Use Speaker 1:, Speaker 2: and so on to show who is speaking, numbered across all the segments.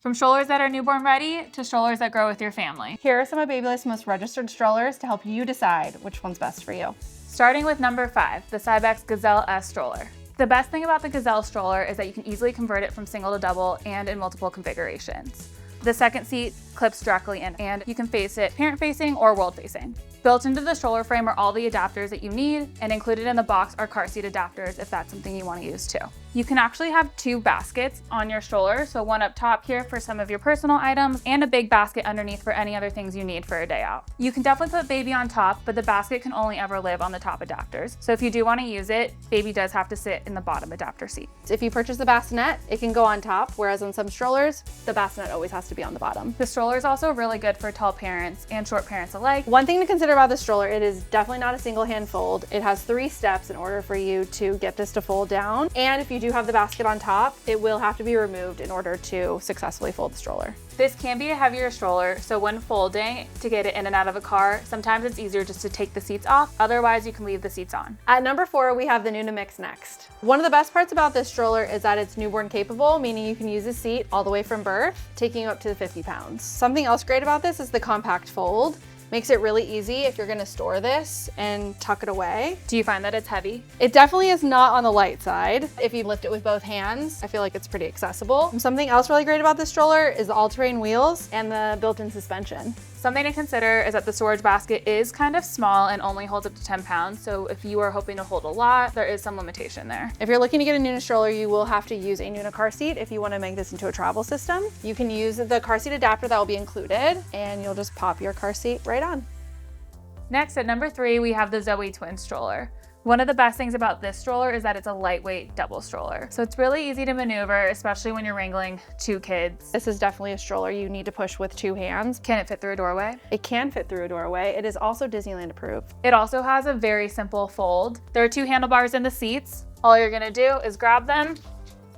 Speaker 1: From strollers that are newborn ready to strollers that grow with your family.
Speaker 2: Here are some of Babylist's most registered strollers to help you decide which one's best for you.
Speaker 1: Starting with number 5, the Cybex Gazelle S Stroller. The best thing about the Gazelle stroller is that you can easily convert it from single to double and in multiple configurations. The second seat clips directly in, and you can face it parent-facing or world-facing. Built into the stroller frame are all the adapters that you need, and included in the box are car seat adapters if that's something you want to use too. You can actually have 2 baskets on your stroller, so one up top here for some of your personal items and a big basket underneath for any other things you need for a day out. You can definitely put baby on top, but the basket can only ever live on the top adapters. So if you do want to use it, baby does have to sit in the bottom adapter seat.
Speaker 2: If you purchase the bassinet, it can go on top, whereas on some strollers, the bassinet always has to be on the bottom.
Speaker 1: The stroller is also really good for tall parents and short parents alike.
Speaker 2: One thing to consider about the stroller, it is definitely not a single hand fold. It has 3 steps in order for you to get this to fold down. And if you do have the basket on top, it will have to be removed in order to successfully fold the stroller.
Speaker 1: This can be a heavier stroller, so when folding to get it in and out of a car, sometimes it's easier just to take the seats off. Otherwise, you can leave the seats on.
Speaker 2: At number 4, we have the Nuna Mixx Next. One of the best parts about this stroller is that it's newborn capable, meaning you can use the seat all the way from birth, taking you up to 50 pounds. Something else great about this is the compact fold. Makes it really easy if you're gonna store this and tuck it away.
Speaker 1: Do you find that it's heavy?
Speaker 2: It definitely is not on the light side. If you lift it with both hands, I feel like it's pretty accessible. Something else really great about this stroller is the all-terrain wheels and the built-in suspension.
Speaker 1: Something to consider is that the storage basket is kind of small and only holds up to 10 pounds. So if you are hoping to hold a lot, there is some limitation there.
Speaker 2: If you're looking to get a Nuna stroller, you will have to use a Nuna car seat if you want to make this into a travel system. You can use the car seat adapter that will be included, and you'll just pop your car seat right on.
Speaker 1: Next, at number 3, we have the Zoe Twin Stroller. One of the best things about this stroller is that it's a lightweight double stroller. So it's really easy to maneuver, especially when you're wrangling 2 kids.
Speaker 2: This is definitely a stroller you need to push with 2 hands.
Speaker 1: Can it fit through a doorway?
Speaker 2: It can fit through a doorway. It is also Disneyland approved.
Speaker 1: It also has a very simple fold. There are 2 handlebars in the seats. All you're gonna do is grab them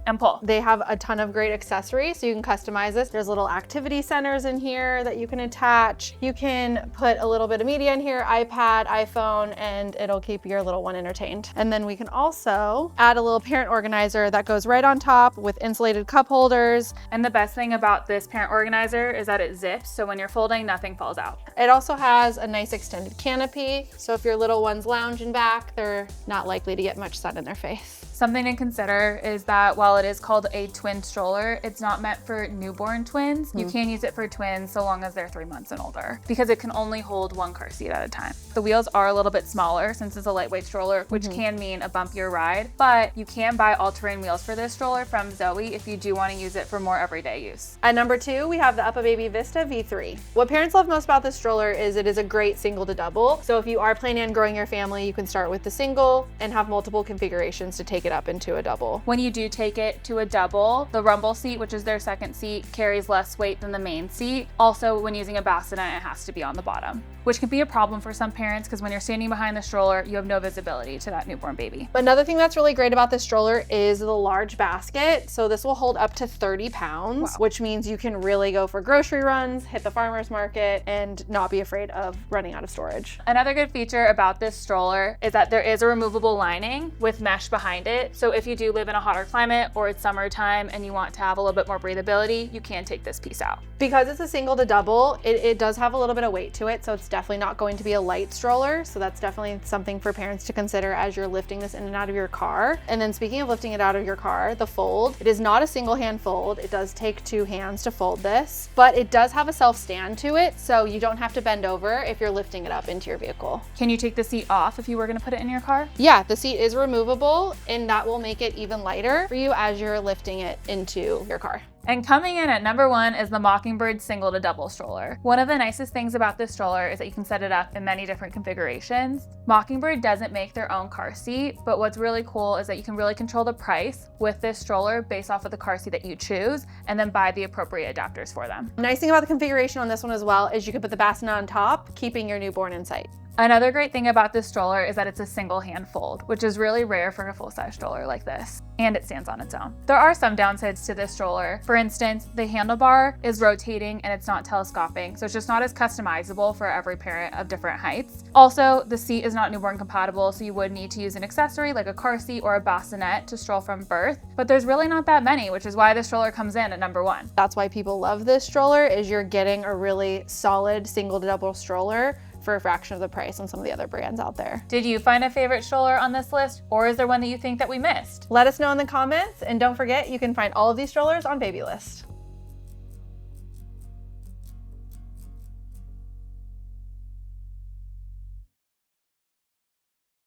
Speaker 1: and pull.
Speaker 2: They have a ton of great accessories, so you can customize this. There's little activity centers in here that you can attach. You can put a little bit of media in here, iPad, iPhone, and it'll keep your little one entertained. And then we can also add a little parent organizer that goes right on top with insulated cup holders.
Speaker 1: And the best thing about this parent organizer is that it zips, so when you're folding, nothing falls out.
Speaker 2: It also has a nice extended canopy, so if your little one's lounging back, they're not likely to get much sun in their face.
Speaker 1: Something to consider is that while it is called a twin stroller, it's not meant for newborn twins. You can use it for twins so long as they're 3 months and older, because it can only hold 1 car seat at a time. The wheels are a little bit smaller since it's a lightweight stroller, which can mean a bumpier ride, but you can buy all-terrain wheels for this stroller from Zoe if you do want to use it for more everyday use.
Speaker 2: At number 2, we have the UPPAbaby Vista V3. What parents love most about this stroller is it is a great single to double. So if you are planning on growing your family, you can start with the single and have multiple configurations to take it up into a double.
Speaker 1: When you do take it to a double, the rumble seat, which is their second seat, carries less weight than the main seat. Also, when using a bassinet, it has to be on the bottom, which can be a problem for some parents because when you're standing behind the stroller, you have no visibility to that newborn baby.
Speaker 2: Another thing that's really great about this stroller is the large basket. So this will hold up to 30 pounds, which means you can really go for grocery runs, hit the farmer's market, and not be afraid of running out of storage.
Speaker 1: Another good feature about this stroller is that there is a removable lining with mesh behind it. So if you do live in a hotter climate or it's summertime and you want to have a little bit more breathability, you can take this piece out.
Speaker 2: Because it's a single to double, it does have a little bit of weight to it, so it's definitely not going to be a light stroller. So that's definitely something for parents to consider as you're lifting this in and out of your car. And then speaking of lifting it out of your car, the fold, it is not a single hand fold. It does take 2 hands to fold this, but it does have a self stand to it, so you don't have to bend over if you're lifting it up into your vehicle.
Speaker 1: Can you take the seat off if you were going to put it in your car?
Speaker 2: Yeah, the seat is removable, and that will make it even lighter for you as you're lifting it into your car.
Speaker 1: And coming in at number 1 is the Mockingbird single to double stroller. One of the nicest things about this stroller is that you can set it up in many different configurations. Mockingbird doesn't make their own car seat, but what's really cool is that you can really control the price with this stroller based off of the car seat that you choose and then buy the appropriate adapters for them.
Speaker 2: Nice thing about the configuration on this one as well is you can put the bassinet on top, keeping your newborn in sight.
Speaker 1: Another great thing about this stroller is that it's a single hand fold, which is really rare for a full-size stroller like this, and it stands on its own. There are some downsides to this stroller. For instance, the handlebar is rotating and it's not telescoping, so it's just not as customizable for every parent of different heights. Also, the seat is not newborn compatible, so you would need to use an accessory like a car seat or a bassinet to stroll from birth, but there's really not that many, which is why the stroller comes in at number 1.
Speaker 2: That's why people love this stroller, is you're getting a really solid single to double stroller for a fraction of the price on some of the other brands out there.
Speaker 1: Did you find a favorite stroller on this list, or is there one that you think that we missed?
Speaker 2: Let us know in the comments, and don't forget, you can find all of these strollers on Babylist.